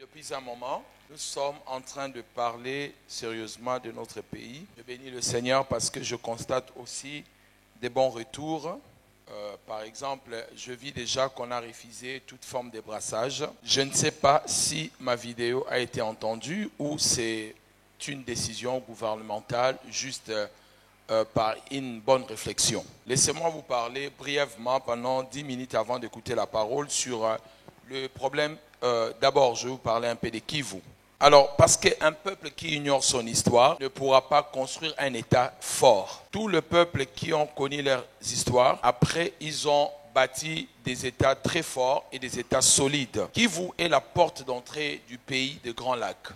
Depuis un moment, nous sommes en train de parler sérieusement de notre pays. Je bénis le Seigneur parce que je constate aussi des bons retours. Par exemple, je vis déjà qu'on a refusé toute forme de brassage. Je ne sais pas si ma vidéo a été entendue ou c'est une décision gouvernementale juste par une bonne réflexion. Laissez-moi vous parler brièvement pendant 10 minutes avant d'écouter la parole sur le problème. D'abord, je vais vous parler un peu de Kivu. Alors, parce qu'un peuple qui ignore son histoire ne pourra pas construire un État fort. Tous les peuples qui ont connu leurs histoires, après, ils ont bâti des États très forts et des États solides. Kivu est la porte d'entrée du pays des Grands Lacs.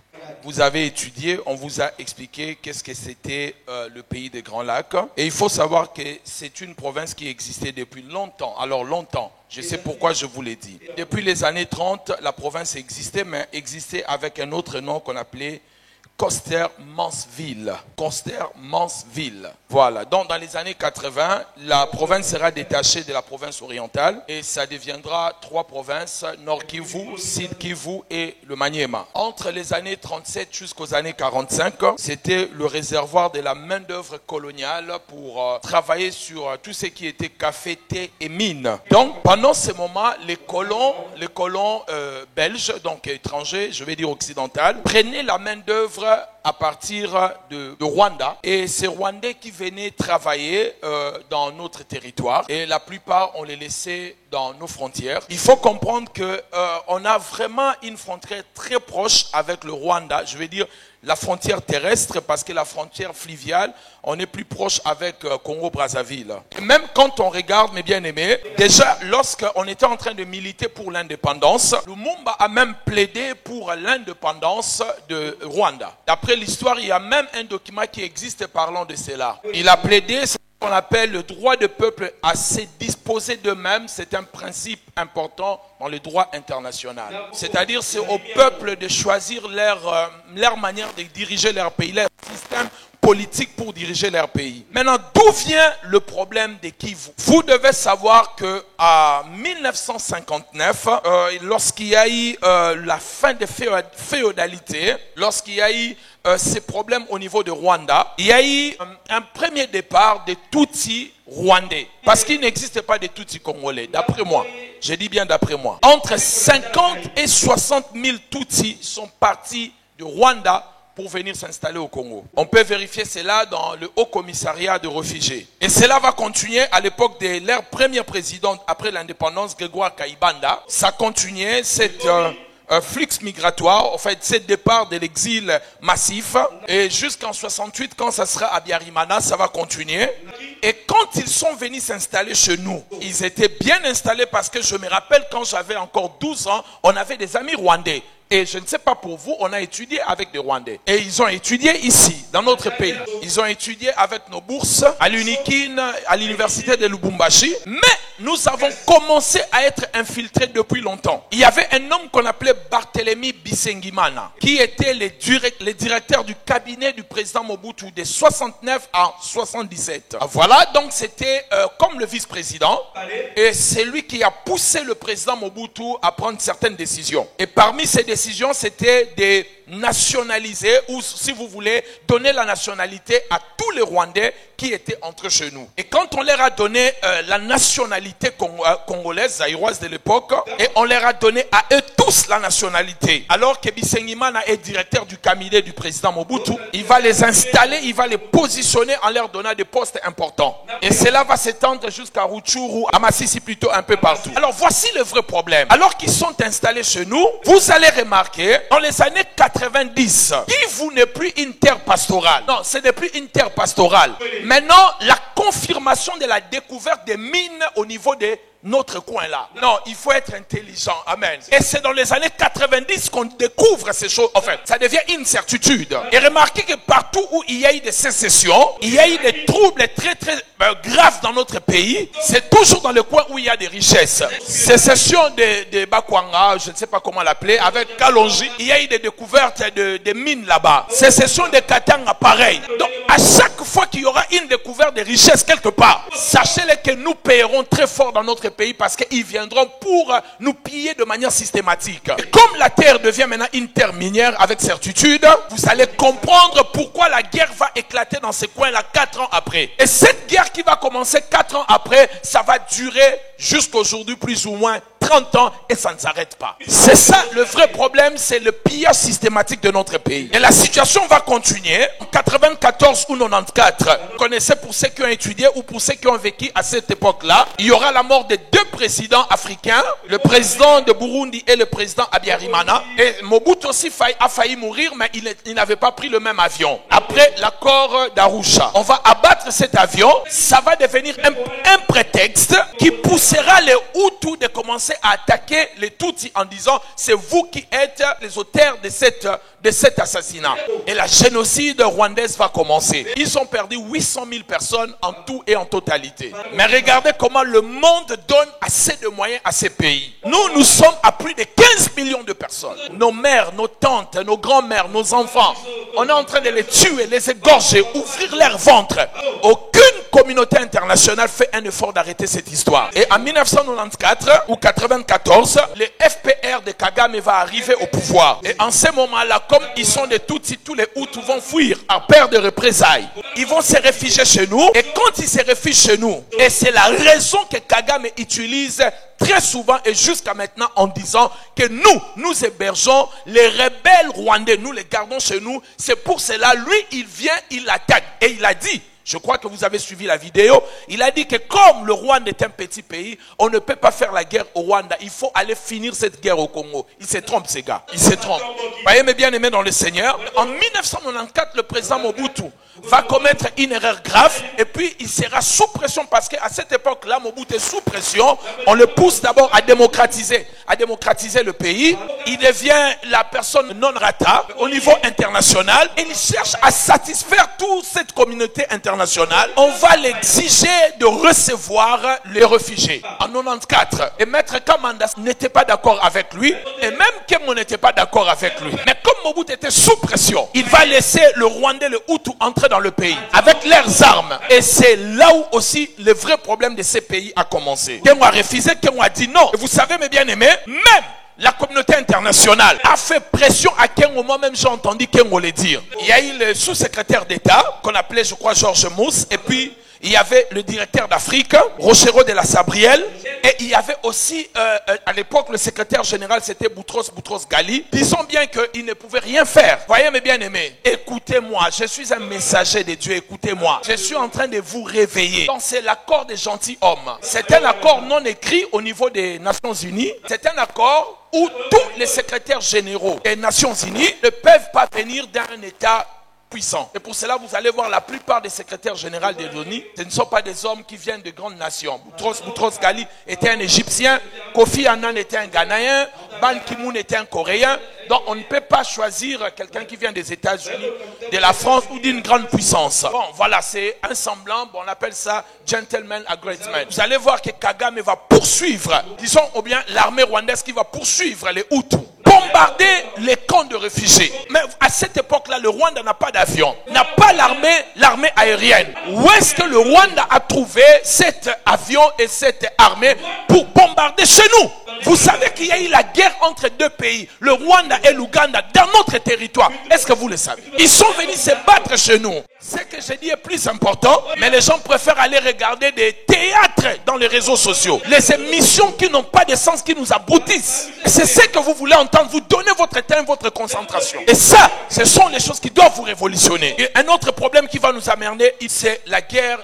Vous avez étudié, on vous a expliqué qu'est-ce que c'était le pays des Grands Lacs. Et il faut savoir que c'est une province qui existait depuis longtemps. Alors longtemps, je sais pourquoi je vous l'ai dit. Depuis les années 30, la province existait, mais existait avec un autre nom qu'on appelait Coster-Mansville. Coster-Mansville. Voilà. Donc, dans les années 80, la province sera détachée de la province orientale et ça deviendra 3 provinces, Nord Kivu, Sud Kivu et le Maniema. Entre les années 37 jusqu'aux années 45, c'était le réservoir de la main-d'œuvre coloniale pour travailler sur tout ce qui était café, thé et mines. Donc, pendant ce moment, les colons belges, donc étrangers, je vais dire occidentaux, prenaient la main-d'œuvre à partir de Rwanda, et ces Rwandais qui venaient travailler dans notre territoire, et la plupart on les laissait dans nos frontières. Il faut comprendre que on a vraiment une frontière très proche avec le Rwanda, je vais dire la frontière terrestre, parce que la frontière fluviale, on est plus proche avec Congo-Brazzaville. Même quand on regarde, mes bien-aimés, déjà lorsqu'on était en train de militer pour l'indépendance, Lumumba a même plaidé pour l'indépendance de Rwanda. D'après l'histoire, il y a même un document qui existe parlant de cela. Il a plaidé ce qu'on appelle le droit de peuple à se disposer d'eux-mêmes. C'est un principe important dans le droit international. C'est-à-dire, c'est au peuple de choisir leur manière de diriger leur pays, leur système politique pour diriger leur pays. Maintenant, d'où vient le problème de Kivu? Vous devez savoir que en 1959, lorsqu'il y a eu la fin de féodalité, lorsqu'il y a eu ces problèmes au niveau de Rwanda, il y a eu un premier départ des Tutsis rwandais. Parce qu'il n'existe pas de Tutsis congolais, d'après moi. Je dis bien d'après moi. Entre 50 et 60 000 Tutsis sont partis de Rwanda pour venir s'installer au Congo. On peut vérifier cela dans le Haut Commissariat de réfugiés. Et cela va continuer à l'époque de leur premier président après l'indépendance, Grégoire Kayibanda. Ça continuait cette flux migratoire, en fait, ce départ de l'exil massif. Et jusqu'en 68, quand ça sera à Biarimana, ça va continuer. Et quand ils sont venus s'installer chez nous, ils étaient bien installés parce que je me rappelle quand j'avais encore 12 ans, on avait des amis rwandais. Et je ne sais pas pour vous, on a étudié avec des Rwandais. Et ils ont étudié ici, dans notre pays. Ils ont étudié avec nos bourses à l'UNIKIN, à l'université de Lubumbashi. Mais nous avons commencé à être infiltrés depuis longtemps. Il y avait un homme qu'on appelait Barthélemy Bisengimana, qui était le directeur du cabinet du président Mobutu de 69 à 77. Voilà, donc c'était comme le vice-président. Et c'est lui qui a poussé le président Mobutu à prendre certaines décisions. Et parmi ces décisions, c'était de nationaliser, ou si vous voulez, donner la nationalité à tous les Rwandais qui étaient entrés chez nous. Et quand on leur a donné la nationalité congolaise, zaïroise de l'époque, et on leur a donné à eux tous la nationalité, alors que Bisengimana est directeur du cabinet du président Mobutu, il va les installer, il va les positionner en leur donnant des postes importants. Et cela va s'étendre jusqu'à Rutshuru, à Masisi plutôt, un peu partout. Alors voici le vrai problème. Alors qu'ils sont installés chez nous, vous allez remarquer, dans les années 90, Kivu n'est plus une terre pastorale. Non, ce n'est plus une terre pastorale. Maintenant, la confirmation de la découverte des mines au niveau de notre coin là. Non, il faut être intelligent. Amen. Et c'est dans les années 90 qu'on découvre ces choses. En fait, ça devient une certitude. Et remarquez que partout où il y a eu des sécessions, il y a eu des troubles très très graves dans notre pays. C'est toujours dans le coin où il y a des richesses. Sécession de Bakwanga, je ne sais pas comment l'appeler, avec Kalonji, il y a eu des découvertes de mines là-bas. Sécession de Katanga, pareil. Donc, à chaque fois qu'il y aura une découverte de richesses quelque part, sachez-le que nous paierons très fort dans notre notre pays parce qu'ils viendront pour nous piller de manière systématique. Et comme la terre devient maintenant une terre minière avec certitude, vous allez comprendre pourquoi la guerre va éclater dans ces coins-là 4 ans après. Et cette guerre qui va commencer 4 ans après, ça va durer jusqu'à aujourd'hui plus ou moins 30 ans et ça ne s'arrête pas. C'est ça le vrai problème, c'est le pillage systématique de notre pays. Et la situation va continuer. En 94 ou 94, vous connaissez pour ceux qui ont étudié ou pour ceux qui ont vécu à cette époque-là, il y aura la mort de 2 présidents africains, le président de Burundi et le président Habyarimana. Et Mobutu aussi a failli mourir, mais il n'avait pas pris le même avion. Après l'accord d'Arusha, on va abattre cet avion. Ça va devenir un prétexte qui poussera les Hutus de commencer à attaquer les Tutsis en disant c'est vous qui êtes les auteurs de cet assassinat. Et la génocide rwandaise va commencer. Ils ont perdu 800 000 personnes en tout et en totalité. Mais regardez comment le monde donne assez de moyens à ces pays. Nous sommes à plus de 15 millions de personnes. Nos mères, nos tantes, nos grands-mères, nos enfants, on est en train de les tuer, les égorger, ouvrir leur ventre. Aucune communauté internationale fait un effort d'arrêter cette histoire. Et en 1994 ou 94, le FPR de Kagame va arriver au pouvoir. Et en ce moment-là, comme ils sont des Tutsis, tous les Hutus vont fuir à peur de représailles. Ils vont se réfugier chez nous. Et quand ils se réfugient chez nous, et c'est la raison que Kagame utilise très souvent et jusqu'à maintenant en disant que nous hébergeons les rebelles rwandais, nous les gardons chez nous. C'est pour cela, lui, il vient, il attaque. Et il a dit, je crois que vous avez suivi la vidéo, il a dit que comme le Rwanda est un petit pays, on ne peut pas faire la guerre au Rwanda. Il faut aller finir cette guerre au Congo. Il se trompe, ces gars. Il se trompe. Voyez mes bien-aimés dans le Seigneur. En 1994, le président Mobutu va commettre une erreur grave et puis il sera sous pression parce qu'à cette époque-là, Mobutu est sous pression. On le pousse d'abord à démocratiser le pays. Il devient la personne non rata au niveau international et il cherche à satisfaire toute cette communauté internationale. On va l'exiger de recevoir les réfugiés. En 94, et Maître Kamanda n'était pas d'accord avec lui et même Kemo n'était pas d'accord avec lui. Mais comme Mobutu était sous pression, il va laisser le Rwandais, le Hutu entrer dans le pays avec leurs armes. Et c'est là où aussi le vrai problème de ces pays a commencé. Kemo a refusé, Kemo a dit non. Et vous savez mes bien-aimés, même la communauté internationale a fait pression à Kengo. Moi-même, j'ai entendu Kengo le dire. Il y a eu le sous-secrétaire d'État, qu'on appelait, je crois, Georges Mousse. Et puis, il y avait le directeur d'Afrique, Rochero de la Sabrielle. Et il y avait aussi, à l'époque, le secrétaire général, c'était Boutros Ghali. Disons bien qu'il ne pouvait rien faire. Voyez mes bien-aimés, écoutez-moi, je suis un messager de Dieu, écoutez-moi. Je suis en train de vous réveiller. Donc c'est l'accord des gentilshommes. C'est un accord non écrit au niveau des Nations Unies. C'est un accord où tous les secrétaires généraux des Nations Unies ne peuvent pas venir d'un État puissant. Et pour cela, vous allez voir la plupart des secrétaires généraux de l'ONU, ce ne sont pas des hommes qui viennent de grandes nations. Boutros Ghali était un Égyptien, Kofi Annan était un Ghanéen, Ban Ki-moon était un Coréen. Donc on ne peut pas choisir quelqu'un qui vient des États-Unis, de la France ou d'une grande puissance. Bon, voilà, c'est un semblant, bon, on appelle ça gentleman agreement. Vous allez voir que Kagame va poursuivre, disons, ou bien l'armée rwandaise qui va poursuivre les Hutus, bombarder les camps de réfugiés. Mais à cette époque-là, le Rwanda n'a pas d'avion, n'a pas l'armée aérienne. Où est-ce que le Rwanda a trouvé cet avion et cette armée pour bombarder chez nous? Vous savez qu'il y a eu la guerre entre deux pays, le Rwanda et l'Ouganda, dans notre territoire. Est-ce que vous le savez? Ils sont venus se battre chez nous. Ce que j'ai dit est plus important, mais les gens préfèrent aller regarder des théâtres dans les réseaux sociaux. Les émissions qui n'ont pas de sens, qui nous abrutissent. C'est ce que vous voulez entendre. Vous donnez votre temps, votre concentration. Et ça, ce sont les choses qui doivent vous révolutionner. Et un autre problème qui va nous amener, c'est la guerre,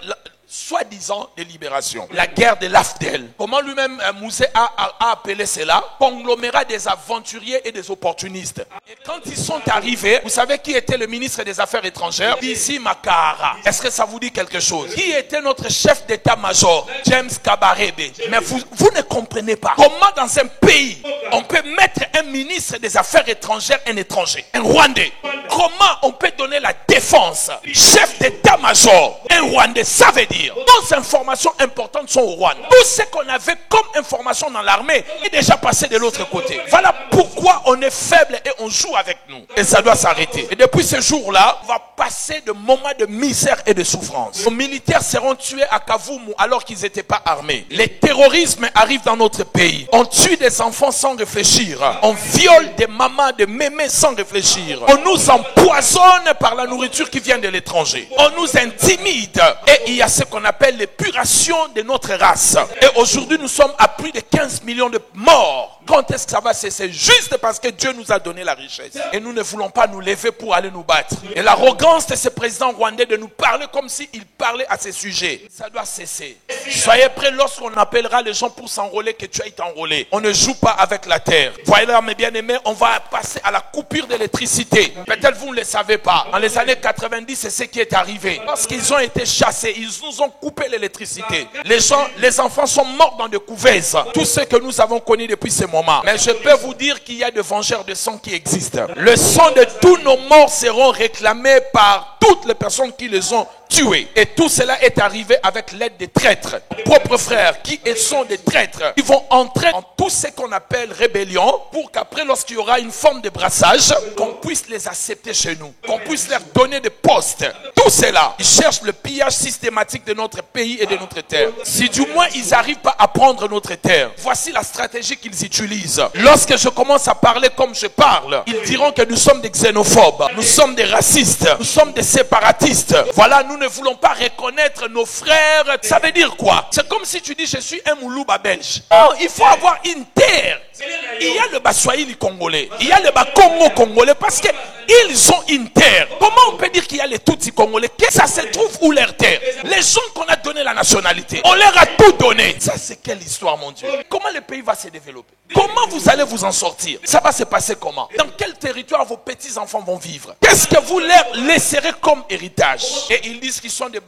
soi-disant de libération. La guerre de l'Afdel. Comment lui-même Mouzé a appelé cela? Conglomérat des aventuriers et des opportunistes. Et quand ils sont arrivés, vous savez qui était le ministre des Affaires étrangères? D'ici Makahara. Est-ce que ça vous dit quelque chose? Qui était notre chef d'état-major? James Kabarebe. Mais vous ne comprenez pas. Comment dans un pays, on peut mettre un ministre des Affaires étrangères un étranger? Un Rwandais. comment on peut donner la défense? Chef d'état-major, un Rwandais, ça veut dire, nos informations importantes sont au Rwanda. Tout ce qu'on avait comme information dans l'armée est déjà passé de l'autre côté. Voilà pourquoi on est faible et on joue avec nous. Et ça doit s'arrêter. Et depuis ce jour-là, on va passer de moments de misère et de souffrance. Nos militaires seront tués à Kavumu alors qu'ils n'étaient pas armés. Les terrorismes arrivent dans notre pays. On tue des enfants sans réfléchir. On viole des mamans, des mémés sans réfléchir. On nous empoisonne par la nourriture qui vient de l'étranger. On nous intimide. Et il y a ce qu'on appelle l'épuration de notre race. Et aujourd'hui, nous sommes à plus de 15 millions de morts. Quand est-ce que ça va cesser? Juste parce que Dieu nous a donné la richesse. Et nous ne voulons pas nous lever pour aller nous battre. Et l'arrogance de ce président rwandais de nous parler comme s'il parlait à ces sujets, ça doit cesser. Soyez prêts lorsqu'on appellera les gens pour s'enrôler que tu ailles t'enrôler. On ne joue pas avec la terre. Voyez là, mes bien-aimés, on va passer à la coupure d'électricité. Peut-être vous ne le savez pas. Dans les années 90, c'est ce qui est arrivé. Lorsqu'ils ont été chassés, ils nous ont coupé l'électricité. Les enfants sont morts dans des couvaises. Tout ce que nous avons connu depuis ce moment. Mais je peux vous dire qu'il y a des vengeurs de sang qui existent. Le sang de tous nos morts seront réclamés par toutes les personnes qui les ont tués. Et tout cela est arrivé avec l'aide des traîtres. Propres frères qui sont des traîtres. Ils vont entrer en tout ce qu'on appelle rébellion pour qu'après, lorsqu'il y aura une forme de brassage, qu'on puisse les accepter chez nous. Qu'on puisse leur donner des postes. Tout cela, ils cherchent le pillage systématique de notre pays et de notre terre. Si du moins ils n'arrivent pas à prendre notre terre, voici la stratégie qu'ils utilisent. Lorsque je commence à parler comme je parle, ils diront que nous sommes des xénophobes, nous sommes des racistes, nous sommes des séparatistes. Voilà, nous ne voulons pas reconnaître nos frères. Ça veut dire quoi? C'est comme si tu dis je suis un Moulouba belge. Oh, il faut avoir une terre. Il y a le Baswahili congolais, il y a le Bakongo congolais parce que ils ont une terre. Comment on peut dire qu'il y a les Tutsis congolais? Que ça se trouve où leur terre? Les gens qu'on a donné la nationalité, on leur a tout donné. Ça c'est quelle histoire, mon Dieu? Comment le pays va se développer? Comment vous allez vous en sortir? Ça va se passer comment? Dans quel territoire vos petits-enfants vont vivre? Qu'est-ce que vous leur laisserez comme héritage? Et ils disent qu'ils sont des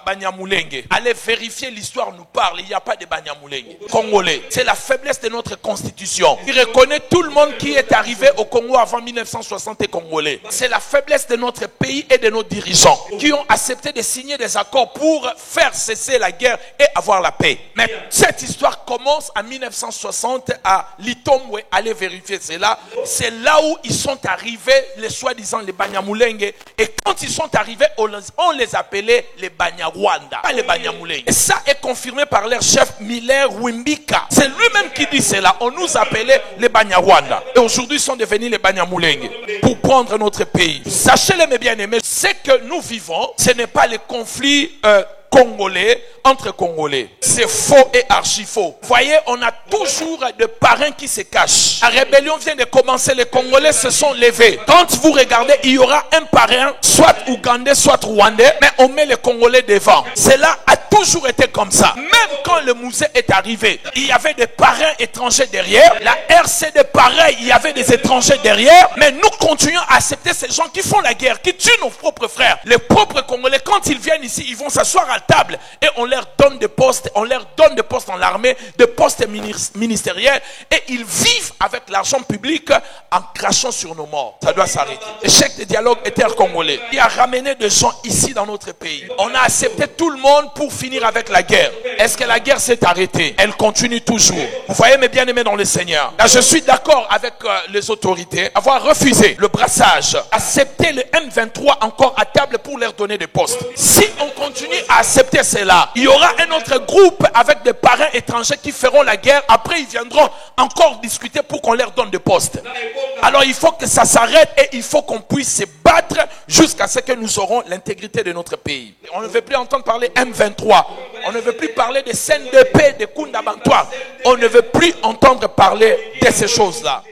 Banyamulenge. Allez vérifier, l'histoire nous parle. Il n'y a pas de Banyamulenge congolais. C'est la faiblesse de notre constitution. Il reconnaît tout le monde qui est arrivé au Congo avant 1960 et congolais. C'est la faiblesse de notre pays et de nos dirigeants qui ont accepté de signer des accords pour faire cesser la guerre et avoir la paix. Mais cette histoire commence en 1960 à Litombwe. Allez vérifier cela. C'est là où ils sont arrivés, les soi-disant les Banyamulenge. Et quand ils sont arrivés, on les appelait les Banyarwanda, pas les Banyamulenge. Et ça est confirmé par leur chef Miller Wimbika. C'est lui-même qui dit cela. On nous appelait les Banyarwanda. Et aujourd'hui, ils sont devenus les Banyamulenge pour prendre notre pays. Sachez-le, mes bien-aimés, ce que nous vivons, ce n'est pas les conflits congolais entre Congolais. C'est faux et archi faux. Voyez, on a toujours des parrains qui se cachent. La rébellion vient de commencer, les Congolais se sont levés. Quand vous regardez, il y aura un parrain, soit ougandais, soit rwandais, mais on met les Congolais devant. Cela a toujours été comme ça. Même quand le musée est arrivé, il y avait des parrains étrangers derrière. La RCD pareil, il y avait des étrangers derrière. Mais nous continuons à accepter ces gens qui font la guerre, qui tuent nos propres frères. Les propres Congolais, quand ils viennent ici, ils vont s'asseoir à table et on leur donne des postes, dans l'armée, des postes ministériels et ils vivent avec l'argent public en crachant sur nos morts. Ça doit s'arrêter. Échec de dialogue intercongolais. Il a ramené des gens ici dans notre pays. On a accepté tout le monde pour finir avec la guerre. Est-ce que la guerre s'est arrêtée? Elle continue toujours. Vous voyez mes bien-aimés dans le Seigneur. Là, je suis d'accord avec les autorités avoir refusé le brassage, accepter le M23 encore à table pour leur donner des postes. Si on continue à accepter cela, il y aura un autre groupe avec des parrains étrangers qui feront la guerre. Après, ils viendront encore discuter pour qu'on leur donne des postes. Alors, il faut que ça s'arrête et il faut qu'on puisse se battre jusqu'à ce que nous aurons l'intégrité de notre pays. On ne veut plus entendre parler M23. On ne veut plus parler de scènes de paix, de Kunda Bantois. On ne veut plus entendre parler de ces choses-là.